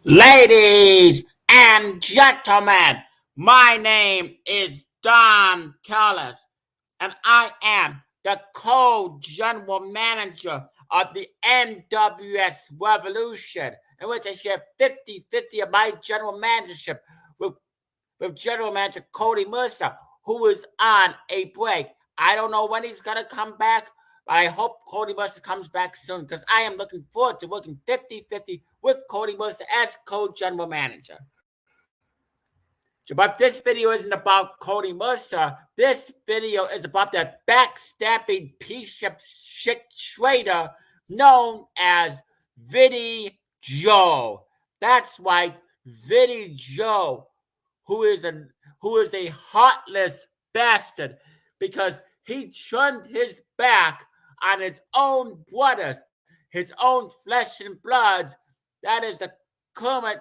Ladies and gentlemen, my name is Don Callis, and I am the co-general manager of the NWS Revolution, in which I share 50-50 of my general managership with General Manager Cody Mercer, who is on a break. I don't know when he's going to come back, but I hope Cody Mercer comes back soon because I am looking forward to working 50-50 with Cody Mercer as co-general manager. But this video isn't about Cody Mercer. This video is about the backstabbing piece of shit trader known as Vinny Joe. That's right, Vinny Joe, who is a heartless bastard because he turned his back on his own brothers, his own flesh and blood. That is the current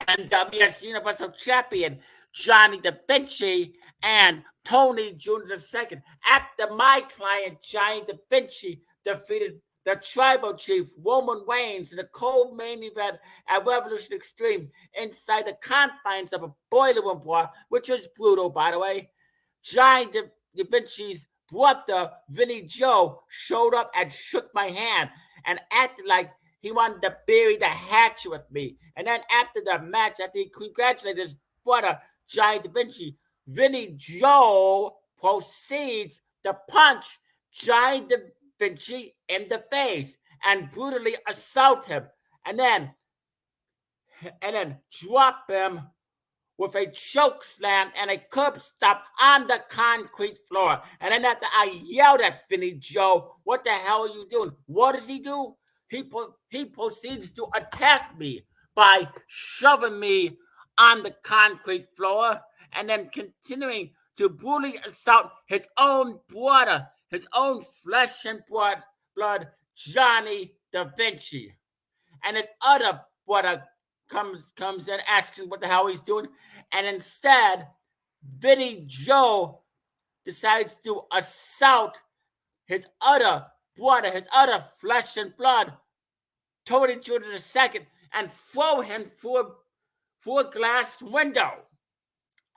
NWS Universal Champion, Johnny Da Vinci, and Tony Jr. II. After my client, Johnny Da Vinci, defeated the tribal chief, Roman Reigns, in the cold main event at Revolution Extreme inside the confines of a boiler room bar, which was brutal, by the way. Johnny Da Vinci's brother, Vinny Joe, showed up and shook my hand and acted like he wanted to bury the hatchet with me. And then after the match, after he congratulated his brother, Johnny Da Vinci, Vinny Joe proceeds to punch Johnny Da Vinci in the face and brutally assault him. And then drop him with a choke slam and a curb stop on the concrete floor. And then after I yelled at Vinny Joe, "What the hell are you doing?" What does he do? He proceeds to attack me by shoving me on the concrete floor and then continuing to brutally assault his own brother, his own flesh and blood, Johnny Da Vinci. And his other brother comes in asking what the hell he's doing. And instead, Vinny Joe decides to assault his other brother, his other flesh and blood, Tony Jr. II, and throw him through a glass window.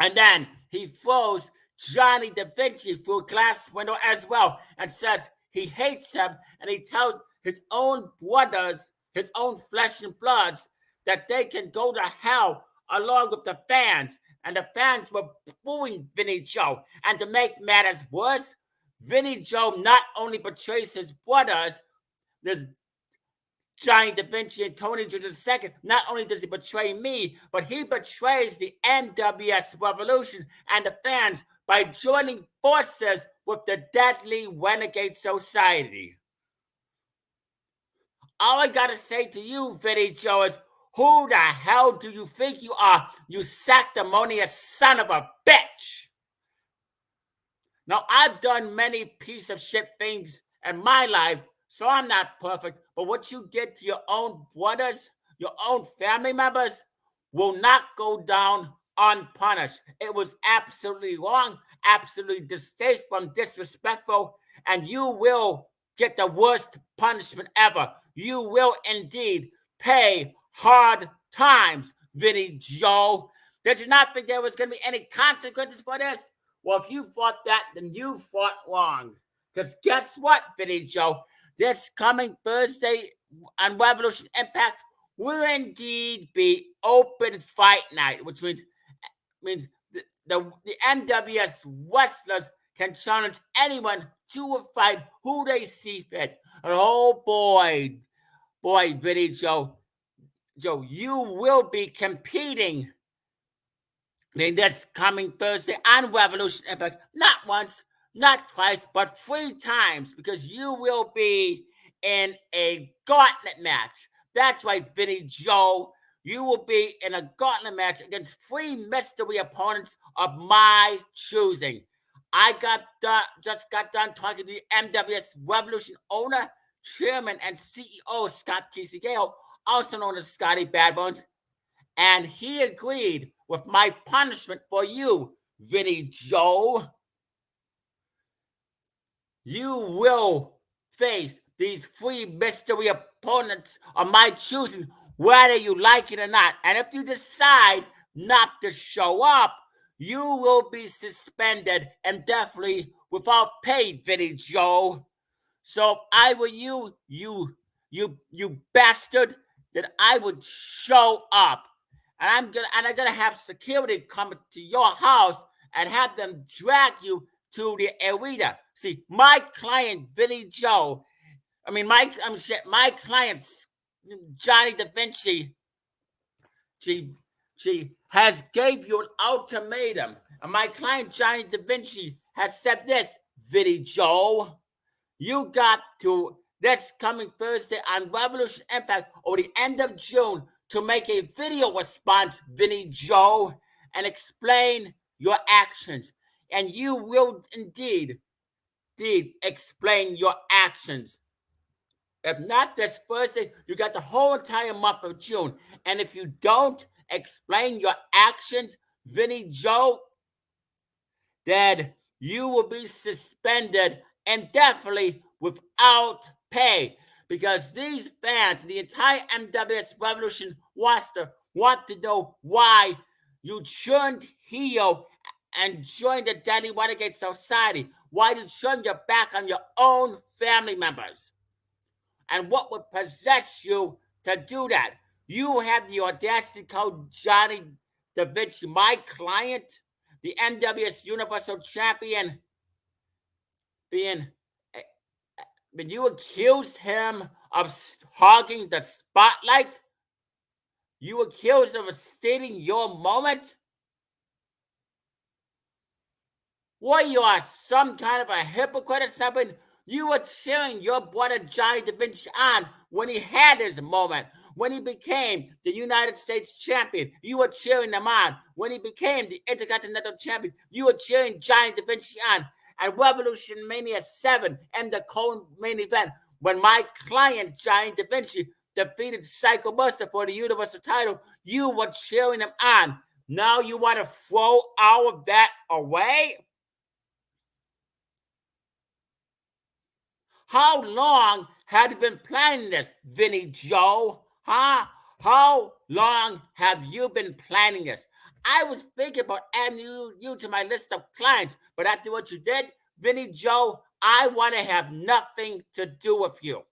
And then he throws Johnny Da Vinci through a glass window as well and says he hates him, and he tells his own brothers, his own flesh and bloods, that they can go to hell along with the fans. And the fans were booing Vinny Joe. And to make matters worse, Vinny Joe not only betrays his brothers, there's Johnny Da Vinci and Tony Jr. II, not only does he betray me, but he betrays the NWS Revolution and the fans by joining forces with the deadly Renegade Society. All I gotta say to you, Vinny Joe, is who the hell do you think you are, you sanctimonious son of a bitch? Now, I've done many piece of shit things in my life, so I'm not perfect, but what you did to your own brothers, your own family members, will not go down unpunished. It was absolutely wrong, absolutely distasteful and disrespectful, and you will get the worst punishment ever. You will indeed pay hard times, Vinny Joe. Did you not think there was going to be any consequences for this? Well, if you thought that, then you fought wrong. Because guess what, Vinny Joe? This coming Thursday on Revolution Impact will indeed be open fight night, which means the NWS wrestlers can challenge anyone to a fight who they see fit. And oh boy, Vinny Joe, you will be competing in this coming Thursday on Revolution Impact, not once, not twice, but 3 times, because you will be in a gauntlet match. That's right, Vinny Joe. You will be in a gauntlet match against 3 mystery opponents of my choosing. I just got done talking to the NWS Revolution owner, chairman, and CEO Scott Kisegeo, also known as Scotty Badbones, and he agreed with my punishment for you, Vinny Joe. you will face these 3 mystery opponents of my choosing, whether you like it or not. And if you decide not to show up, you will be suspended indefinitely without pay, Vinny Joe. So if I were you bastard, then I would show up. And I'm gonna have security come to your house and have them drag you to the arena. See, my client Vinny Joe, my client Johnny Da Vinci, she has gave you an ultimatum. And my client Johnny Da Vinci has said this, Vinny Joe. You got to this coming Thursday on Revolution Impact or the end of June to make a video response, Vinny Joe, and explain your actions. And you will indeed explain your actions. If not this Thursday, you got the whole entire month of June. And if you don't explain your actions, Vinny Joe, then you will be suspended indefinitely without pay. Because these fans, the entire NWS Revolution roster, want to know why you turned heel and joined the Deadly Renegade Society. Why you turned your back on your own family members. And what would possess you to do that? You have the audacity to call Johnny Da Vinci, my client, the NWS Universal Champion, when you accuse him of hogging the spotlight, you accuse him of stating your moment. What, you are some kind of a hypocrite or something? You were cheering your brother Johnny Da Vinci on when he had his moment. When he became the United States champion, you were cheering him on. When he became the Intercontinental champion, you were cheering Johnny Da Vinci on. At Revolution Mania 7 and the co-main event, when my client Johnny Da Vinci defeated Psycho Buster for the Universal title, you were cheering him on. Now you want to throw all of that away? How long have you been planning this, Vinny Joe? Huh? How long have you been planning this? I was thinking about adding you to my list of clients, but after what you did, Vinny Joe, I want to have nothing to do with you.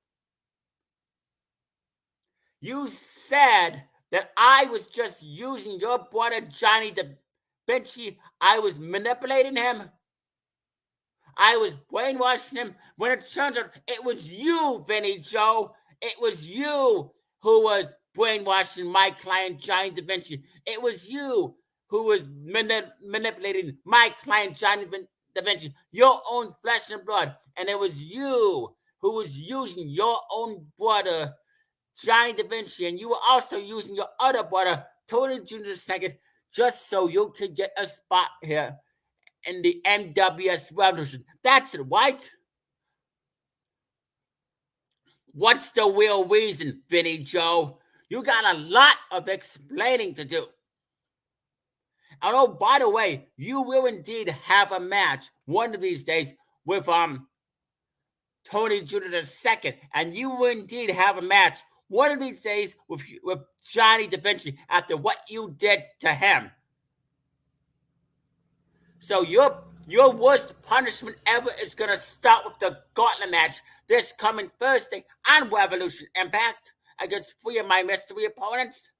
You said that I was just using your brother Johnny Da Vinci. I was manipulating him. I was brainwashing him, when it turns out it was you, Vinny Joe. It was you who was brainwashing my client, Johnny Da Vinci. It was you who was manipulating my client, Johnny Da Vinci, your own flesh and blood. And it was you who was using your own brother, Johnny Da Vinci, and you were also using your other brother, Tony Jr. II, just so you could get a spot here in the NWS Revolution. That's it, right? What's the real reason, Vinny Joe? You got a lot of explaining to do. And oh, by the way, you will indeed have a match one of these days with Tony Jr. II, and you will indeed have a match one of these days with Johnny Da Vinci after what you did to him. So your worst punishment ever is going to start with the gauntlet match this coming Thursday on Revolution Impact against 3 of my mystery opponents.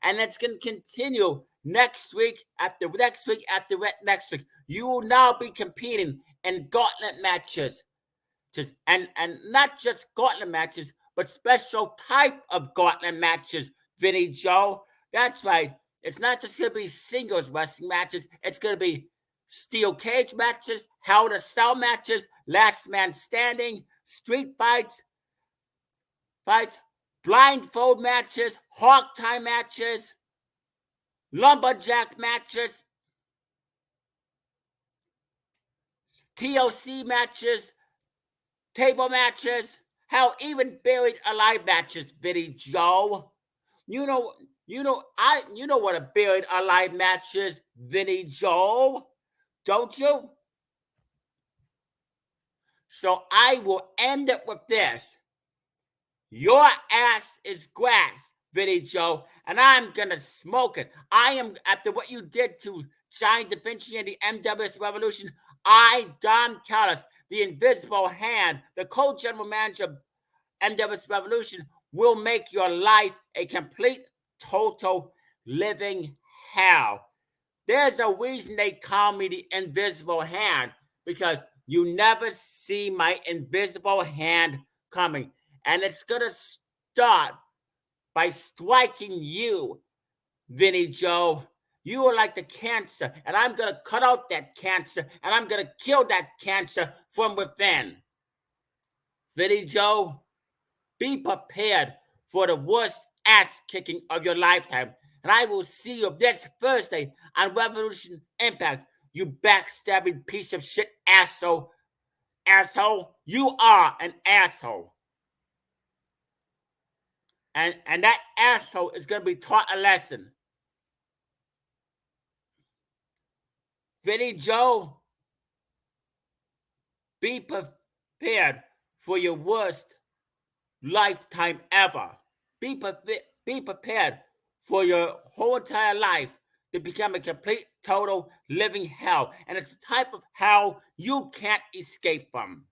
And it's going to continue next week after next week after next week. You will now be competing in gauntlet matches. And not just gauntlet matches, but special type of gauntlet matches, Vinny Joe. That's right. It's not just going to be singles wrestling matches. It's going to be steel cage matches, hell to cell matches, last man standing, street fights, blindfold matches, hog tie matches, lumberjack matches, TLC matches, table matches, hell, even buried alive matches, Vinny Joe. You know what a buried alive match is, Vinny Joe, don't you? So I will end it with this. Your ass is grass, Vinny Joe, and I'm gonna smoke it. I am, after what you did to Johnny Da Vinci and the NWS Revolution, I, Don Callis, the invisible hand, the co-general manager of NWS Revolution, will make your life a complete, total, living hell. There's a reason they call me the invisible hand, because you never see my invisible hand coming. And it's going to start by striking you, Vinny Joe. You are like the cancer, and I'm going to cut out that cancer, and I'm going to kill that cancer from within. Vinny Joe, be prepared for the worst ass kicking of your lifetime. And I will see you this Thursday on Revolution Impact. You backstabbing piece of shit asshole. Asshole. You are an asshole. And that asshole is going to be taught a lesson. Vinny Joe, be prepared for your worst lifetime ever. Be prepared for your whole entire life to become a complete, total, living hell. And it's a type of hell you can't escape from.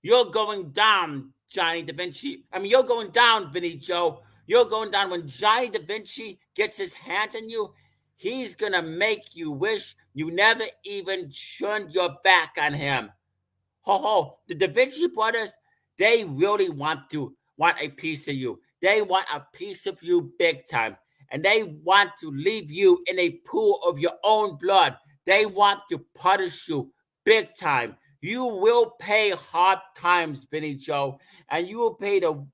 You're going down, Johnny Da Vinci. You're going down, Vinny Joe. You're going down. When Johnny Da Vinci gets his hands on you, he's going to make you wish you never even turned your back on him. Ho ho, the Da Vinci brothers, they really want a piece of you. They want a piece of you big time. And they want to leave you in a pool of your own blood. They want to punish you big time. You will pay hard times, Vinny Joe. And you will pay the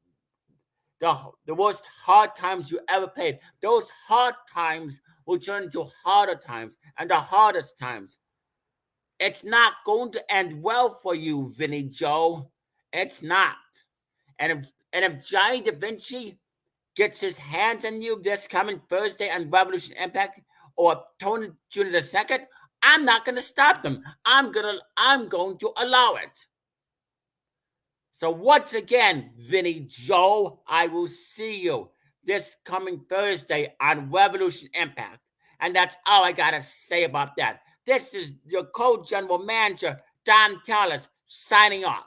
worst hard times you ever paid. Those hard times will turn into harder times, and the hardest times. It's not going to end well for you, Vinny Joe. It's not. And if Johnny Da Vinci gets his hands on you this coming Thursday on Revolution Impact or Tony Jr. II, I'm not going to stop them. I'm going to allow it. So once again, Vinny Joe, I will see you this coming Thursday on Revolution Impact. And that's all I got to say about that. This is your co-general manager, Don Callis, signing off.